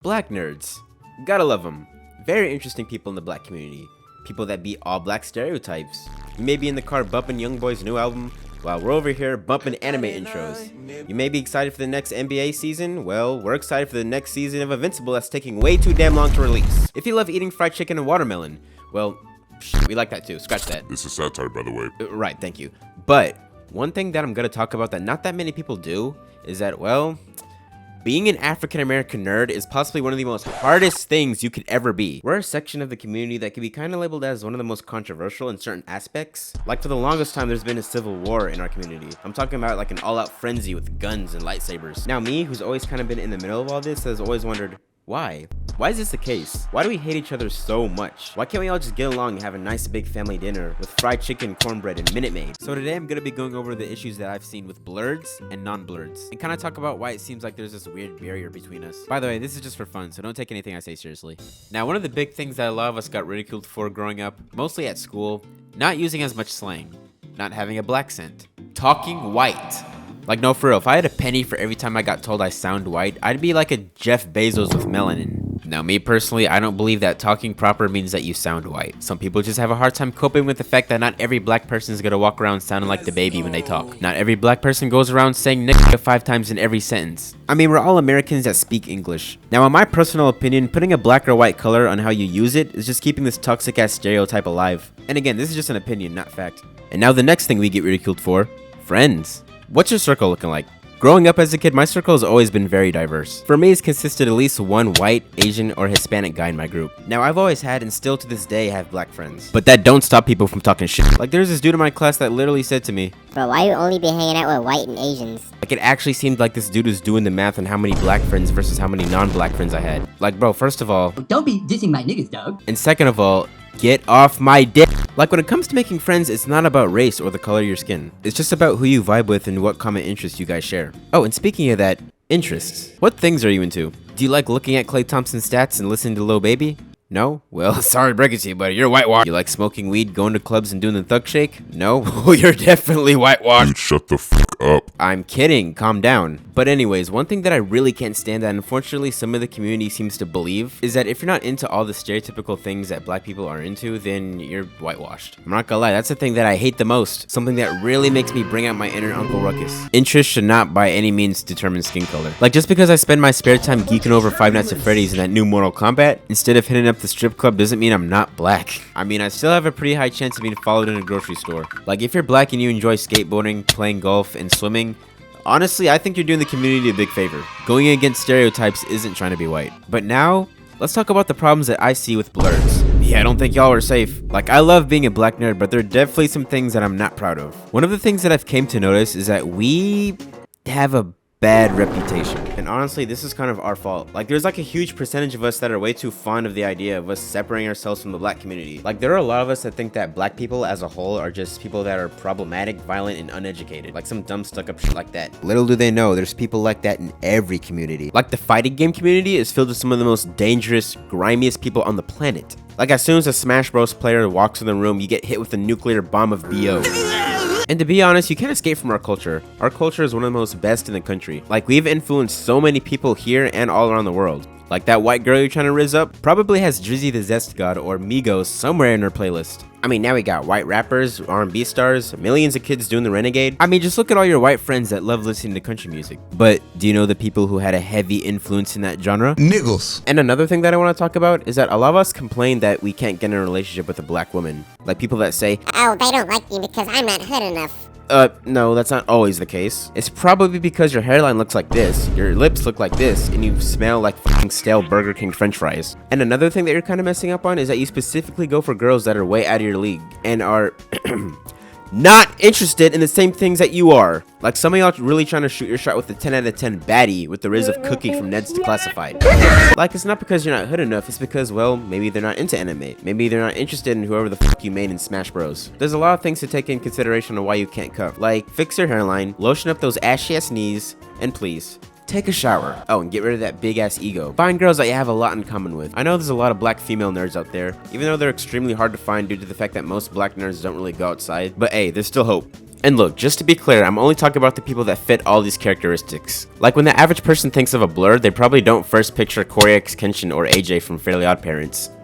Black nerds. Gotta love them. Very interesting people in the black community. People that beat all black stereotypes. You may be in the car bumping Youngboy's new album, while we're over here bumping anime intros. You may be excited for the next NBA season. Well, we're excited for the next season of Invincible that's taking way too damn long to release. If you love eating fried chicken and watermelon, well, we like that too. Scratch that. This is satire, by the way. Right, thank you. But one thing that I'm gonna talk about that not that many people do is that, well, being an African-American nerd is possibly one of the most hardest things you could ever be. We're a section of the community that can be kind of labeled as one of the most controversial in certain aspects. Like for the longest time, there's been a civil war in our community. I'm talking about like an all-out frenzy with guns and lightsabers. Now me, who's always kind of been in the middle of all this, has always wondered, why? Why is this the case? Why do we hate each other so much? Why can't we all just get along and have a nice big family dinner with fried chicken, cornbread, and Minute Maid? So today I'm gonna be going over the issues that I've seen with blurs and non-blurs, and kind of talk about why it seems like there's this weird barrier between us. By the way, this is just for fun, so don't take anything I say seriously. Now, one of the big things that a lot of us got ridiculed for growing up, mostly at school, not using as much slang, not having a black scent, talking white. Like, no, for real, if I had a penny for every time I got told I sound white, I'd be like a Jeff Bezos with melanin. Now, me personally, I don't believe that talking proper means that you sound white. Some people just have a hard time coping with the fact that not every black person is gonna walk around sounding like the baby when they talk. Not every black person goes around saying nigga 5 times in every sentence. I mean, we're all Americans that speak English. Now, in my personal opinion, putting a black or white color on how you use it is just keeping this toxic ass stereotype alive. And again, this is just an opinion, not fact. And now the next thing we get ridiculed for, friends. What's your circle looking like? Growing up as a kid, my circle has always been very diverse. For me, it's consisted at least one white, Asian, or Hispanic guy in my group. Now, I've always had and still to this day have black friends. But that don't stop people from talking shit. Like, there's this dude in my class that literally said to me, "Bro, why you only be hanging out with white and Asians?" Like, it actually seemed like this dude was doing the math on how many black friends versus how many non-black friends I had. Like, bro, first of all, don't be dissing my niggas, dog. And second of all, get off my dick. Like, when it comes to making friends, it's not about race or the color of your skin. It's just about who you vibe with and what common interests you guys share. Oh, and speaking of that, interests. What things are you into? Do you like looking at Klay Thompson's stats and listening to Lil Baby? No? Well, sorry to break it to you, buddy. You're whitewashed. You like smoking weed, going to clubs, and doing the thug shake? No? Well, you're definitely whitewashed. Dude, shut the fuck up. I'm kidding. Calm down. But anyways, one thing that I really can't stand that unfortunately some of the community seems to believe is that if you're not into all the stereotypical things that black people are into, then you're whitewashed. I'm not gonna lie, that's the thing that I hate the most. Something that really makes me bring out my inner Uncle Ruckus. Interest should not by any means determine skin color. Like, just because I spend my spare time geeking over Five Nights at Freddy's and that new Mortal Kombat, instead of hitting up the strip club, doesn't mean I'm not black. I mean, I still have a pretty high chance of being followed in a grocery store. Like, if you're black and you enjoy skateboarding, playing golf, and swimming, honestly, I think you're doing the community a big favor. Going against stereotypes isn't trying to be white. But now, let's talk about the problems that I see with blurs. Yeah, I don't think y'all are safe. Like, I love being a black nerd, but there are definitely some things that I'm not proud of. One of the things that I've came to notice is that we have a bad reputation. And honestly, this is kind of our fault. Like, there's like a huge percentage of us that are way too fond of the idea of us separating ourselves from the black community. Like, there are a lot of us that think that black people as a whole are just people that are problematic, violent, and uneducated. Like some dumb stuck up shit like that. Little do they know, there's people like that in every community. Like, the fighting game community is filled with some of the most dangerous, grimiest people on the planet. Like, as soon as a Smash Bros player walks in the room, you get hit with a nuclear bomb of BO. And to be honest, you can't escape from our culture. Our culture is one of the most best in the country. Like, we've influenced so many people here and all around the world. Like, that white girl you're trying to rizz up probably has Drizzy the Zest God or Migos somewhere in her playlist. I mean, now we got white rappers, R&B stars, millions of kids doing the renegade. I mean, just look at all your white friends that love listening to country music. But do you know the people who had a heavy influence in that genre? Niggles. And another thing that I want to talk about is that a lot of us complain that we can't get in a relationship with a black woman. Like, people that say, "Oh, they don't like me because I'm not hood enough." No, that's not always the case. It's probably because your hairline looks like this, your lips look like this, and you smell like fucking stale Burger King french fries. And another thing that you're kind of messing up on is that you specifically go for girls that are way out of your league and are not interested in the same things that you are. Like, some of y'all really trying to shoot your shot with the 10 out of 10 baddie with the riz of Cookie from Ned's Declassified. Like, it's not because you're not hood enough, it's because, well, maybe they're not into anime. Maybe they're not interested in whoever the fuck you made in Smash Bros. There's a lot of things to take in consideration on why you can't cuff. Like, fix your hairline, lotion up those ashy ass knees, and please, take a shower. Oh, and get rid of that big ass ego. Find girls that you have a lot in common with. I know there's a lot of black female nerds out there, even though they're extremely hard to find due to the fact that most black nerds don't really go outside. But hey, there's still hope. And look, just to be clear, I'm only talking about the people that fit all these characteristics. Like when the average person thinks of a blur, they probably don't first picture Koryak, Kenshin, or AJ from Fairly Odd Parents.